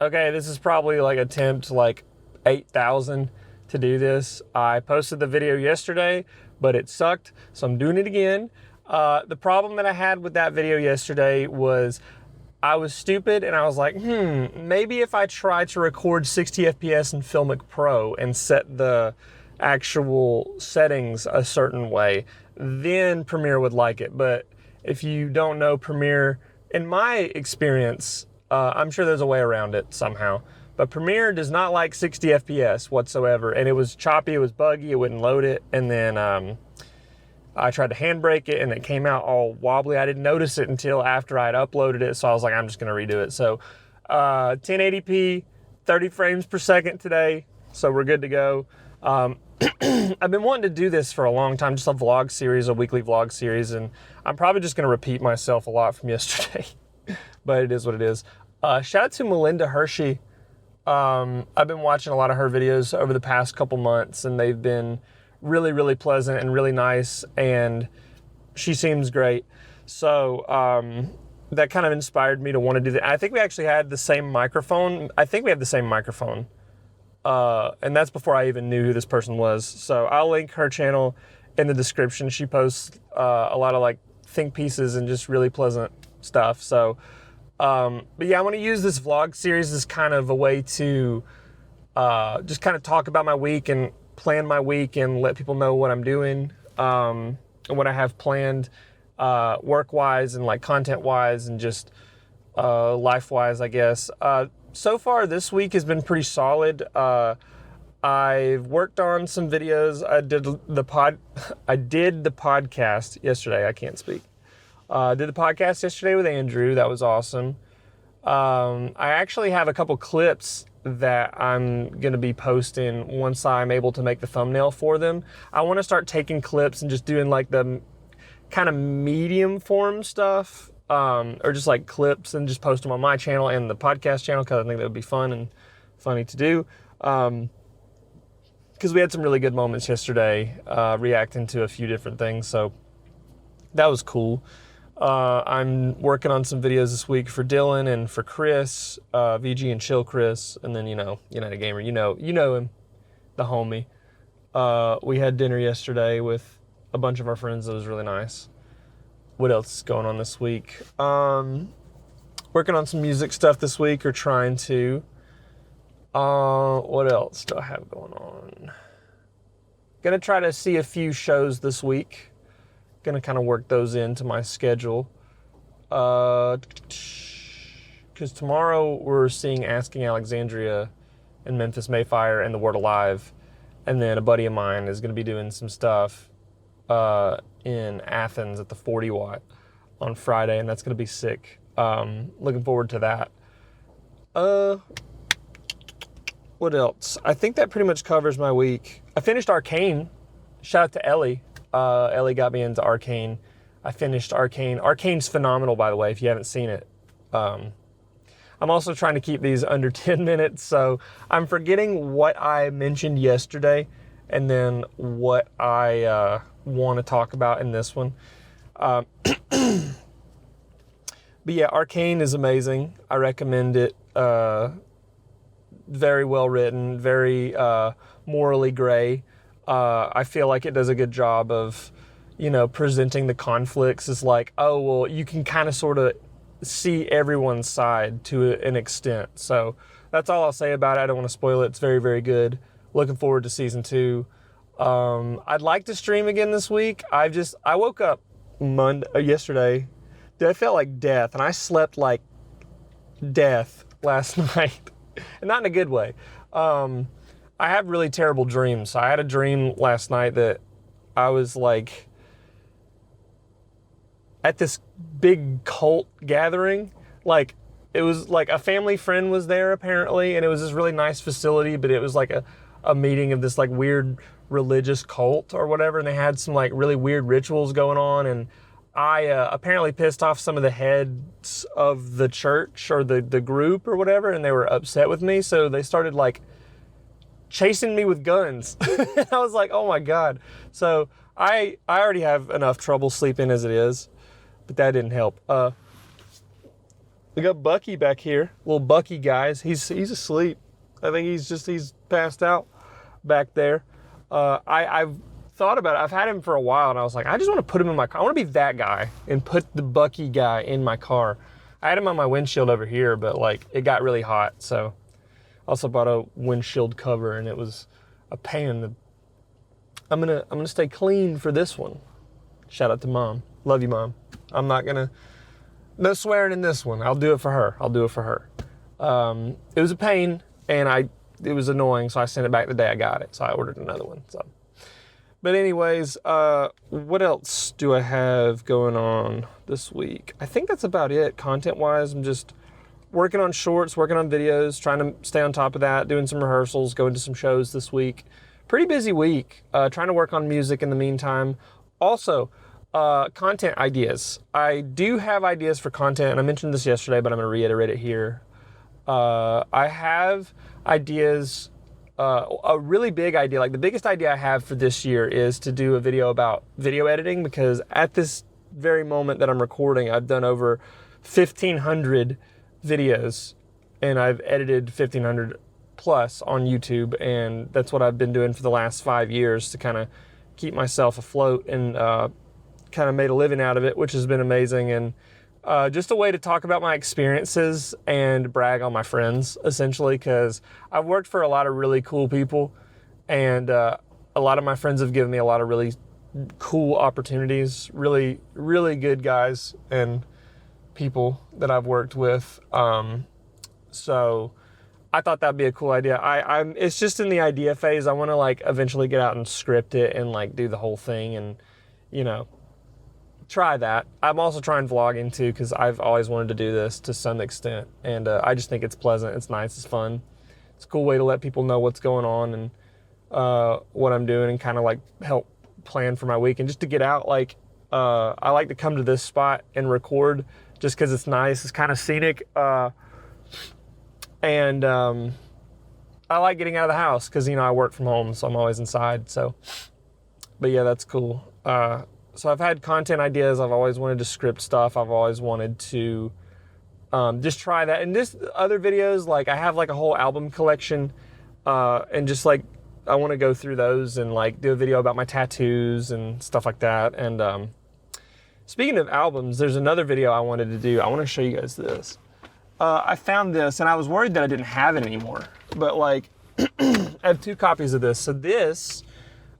Okay, this is probably like attempt like 8,000 to do this. I posted the video yesterday, but it sucked, so I'm doing it again. The problem that I had with that video yesterday was I was stupid and I was like, maybe if I try to record 60 FPS in Filmic Pro and set the actual settings a certain way, then Premiere would like it. But if you don't know Premiere, in my experience, I'm sure there's a way around it somehow. But Premiere does not like 60 FPS whatsoever. And it was choppy, it was buggy, it wouldn't load it. And then I tried to handbrake it and it came out all wobbly. I didn't notice it until after I had uploaded it. So I was like, I'm just going to redo it. So 1080p, 30 frames per second today. So we're good to go. I've been wanting to do this for a long time, just a vlog series, a weekly vlog series. And I'm probably just going to repeat myself a lot from yesterday. But it is what it is. Shout out to Melinda Hershey. I've been watching a lot of her videos over the past couple months, and they've been really, really pleasant and really nice, and she seems great. So that kind of inspired me to want to do that. I think we actually had the same microphone. I think we have the same microphone. And that's before I even knew who this person was. So I'll link her channel in the description. She posts a lot of like think pieces and just really pleasant stuff. So but yeah, I want to use this vlog series as kind of a way to just kind of talk about my week and plan my week and let people know what I'm doing and what I have planned work-wise and like content-wise and just life-wise, I guess. So far, this week has been pretty solid. I've worked on some videos. I did the podcast yesterday. I can't speak. Did the podcast yesterday with Andrew. That was awesome. I actually have a couple clips that I'm going to be posting once I'm able to make the thumbnail for them. I want to start taking clips and just doing like the kind of medium form stuff, or just like clips and just post them on my channel and the podcast channel, because I think that would be fun and funny to do. Because we had some really good moments yesterday, reacting to a few different things. So that was cool. I'm working on some videos this week for Dylan and for Chris, VG and Chill Chris, and then, United Gamer, you know him, the homie. We had dinner yesterday with a bunch of our friends. It was really nice. What else is going on this week? Working on some music stuff this week, or trying to. What else do I have going on? Gonna try to see a few shows this week. Gonna kind of work those into my schedule. Because tomorrow we're seeing Asking Alexandria and Memphis Mayfire and The Word Alive. And then a buddy of mine is gonna be doing some stuff in Athens at the 40 Watt on Friday, and that's gonna be sick. Looking forward to that. What else? I think that pretty much covers my week. I finished Arcane. Shout out to Ellie. Ellie got me into Arcane. I finished Arcane. Arcane's phenomenal, by the way, if you haven't seen it. I'm also trying to keep these under 10 minutes, so I'm forgetting what I mentioned yesterday and then what I want to talk about in this one. But yeah, Arcane is amazing. I recommend it. Very well written, very morally gray. I feel like it does a good job of, presenting the conflicts as like, oh, well, you can kind of sort of see everyone's side to an extent. So that's all I'll say about it. I don't want to spoil it. It's very, very good. Looking forward to season 2. I'd like to stream again this week. I woke up yesterday. Dude, I felt like death, and I slept like death last night, and not in a good way. I have really terrible dreams. I had a dream last night that I was like at this big cult gathering. Like, it was like a family friend was there apparently, and it was this really nice facility, but it was like a meeting of this like weird religious cult or whatever, and they had some like really weird rituals going on, and I apparently pissed off some of the heads of the church or the group or whatever, and they were upset with me, so they started like chasing me with guns. I was like, oh my God. So I already have enough trouble sleeping as it is, but that didn't help. We got Bucky back here, little Bucky guys. He's asleep. I think he's passed out back there. I've thought about it. I've had him for a while, and I was like, I just want to put him in my car. I want to be that guy and put the Bucky guy in my car. I had him on my windshield over here, but like it got really hot, so I also bought a windshield cover, and it was a pain. I'm gonna stay clean for this one. Shout out to Mom. Love you, Mom. I'm not gonna. No swearing in this one. I'll do it for her. It was a pain, and it was annoying, so I sent it back the day I got it. So I ordered another one. So, but anyways, what else do I have going on this week? I think that's about it. Content-wise, I'm just working on shorts, working on videos, trying to stay on top of that, doing some rehearsals, going to some shows this week. Pretty busy week. Trying to work on music in the meantime. Also, content ideas. I do have ideas for content, and I mentioned this yesterday, but I'm going to reiterate it here. I have ideas, a really big idea, like the biggest idea I have for this year is to do a video about video editing, because at this very moment that I'm recording, I've done over 1,500 videos, and I've edited 1,500 plus on YouTube, and that's what I've been doing for the last 5 years to kind of keep myself afloat, and kind of made a living out of it, which has been amazing, and just a way to talk about my experiences and brag on my friends, essentially, because I've worked for a lot of really cool people, and a lot of my friends have given me a lot of really cool opportunities, really, really good guys and people that I've worked with. So I thought that'd be a cool idea. It's just in the idea phase. I want to like eventually get out and script it and like do the whole thing and, you know, try that. I'm also trying vlogging too, because I've always wanted to do this to some extent, and I just think it's pleasant, it's nice, it's fun. It's a cool way to let people know what's going on and what I'm doing, and kind of like help plan for my week, and just to get out. Like I like to come to this spot and record just because it's nice, it's kind of scenic, and I like getting out of the house because, you know, I work from home, so I'm always inside. So, but yeah, that's cool. So I've had content ideas. I've always wanted to script stuff. I've always wanted to just try that. And just other videos, like I have like a whole album collection, and just like I want to go through those and like do a video about my tattoos and stuff like that. And speaking of albums, there's another video I wanted to do. I want to show you guys this. I found this, and I was worried that I didn't have it anymore. But like, I have 2 copies of this. So this...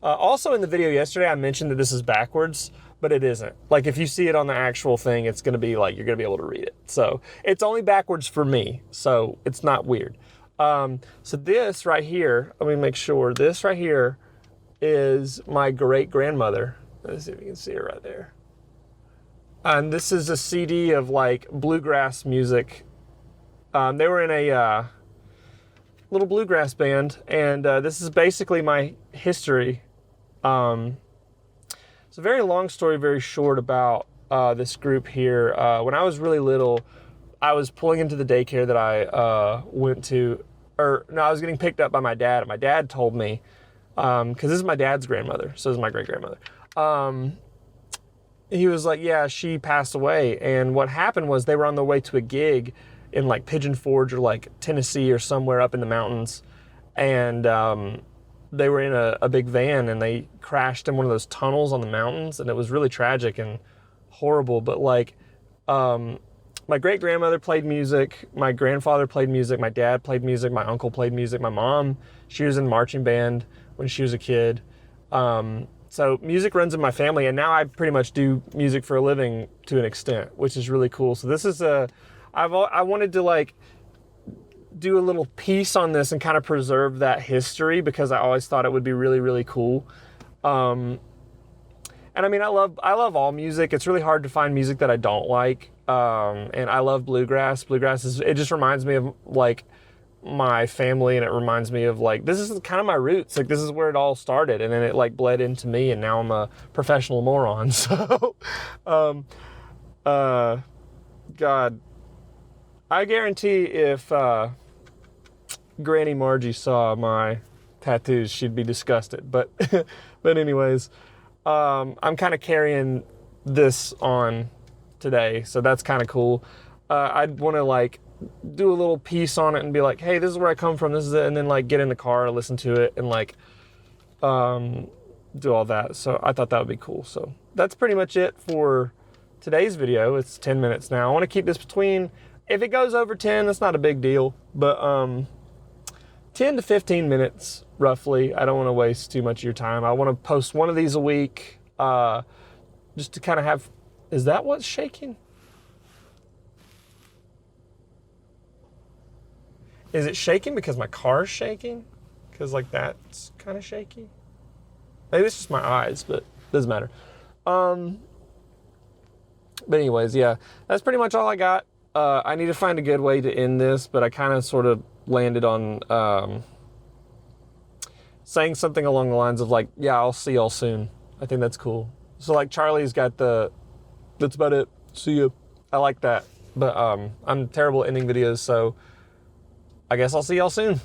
also in the video yesterday, I mentioned that this is backwards, but it isn't. Like if you see it on the actual thing, it's going to be like, you're going to be able to read it. So it's only backwards for me, so it's not weird. So this right here, let me make sure, this right here is my great-grandmother. Let's see if you can see it right there. And this is a CD of like bluegrass music. They were in a little bluegrass band, and this is basically my history. It's a very long story, very short, about this group here. When I was really little, I was pulling into the daycare that I went to, or no, I was getting picked up by my dad, and my dad told me, because this is my dad's grandmother, so this is my great-grandmother. He was like, yeah, she passed away, and what happened was they were on their way to a gig in like Pigeon Forge or like Tennessee or somewhere up in the mountains, and they were in a big van, and they crashed in one of those tunnels on the mountains, and it was really tragic and horrible. But like, my great-grandmother played music, my grandfather played music, my dad played music, my uncle played music, my mom, she was in marching band when she was a kid. So music runs in my family, and now I pretty much do music for a living to an extent, which is really cool. So this is I wanted to like do a little piece on this and kind of preserve that history, because I always thought it would be really, really cool. And I mean, I love all music. It's really hard to find music that I don't like. And I love bluegrass. Bluegrass it just reminds me of like my family, and it reminds me of like, this is kind of my roots. Like this is where it all started, and then it like bled into me, and now I'm a professional moron. So, God, I guarantee if Granny Margie saw my tattoos, she'd be disgusted. But but anyways, I'm kind of carrying this on today, so that's kind of cool. I'd want to like do a little piece on it and be like, hey, this is where I come from, this is it, and then like get in the car, listen to it, and like do all that. So I thought that would be cool. So that's pretty much it for today's video. It's 10 minutes now. I want to keep this between, if it goes over 10, that's not a big deal, but 10 to 15 minutes roughly. I don't want to waste too much of your time. I want to post one of these a week, just to kind of have, is that what's shaking? Is it shaking because my car's shaking? Because like that's kind of shaky. Maybe it's just my eyes, but doesn't matter. But anyways, yeah, that's pretty much all I got. I need to find a good way to end this, but I kind of sort of landed on saying something along the lines of like, yeah, I'll see y'all soon. I think that's cool. So like Charlie's got that's about it. See ya. I like that. But I'm terrible at ending videos, so I guess I'll see y'all soon.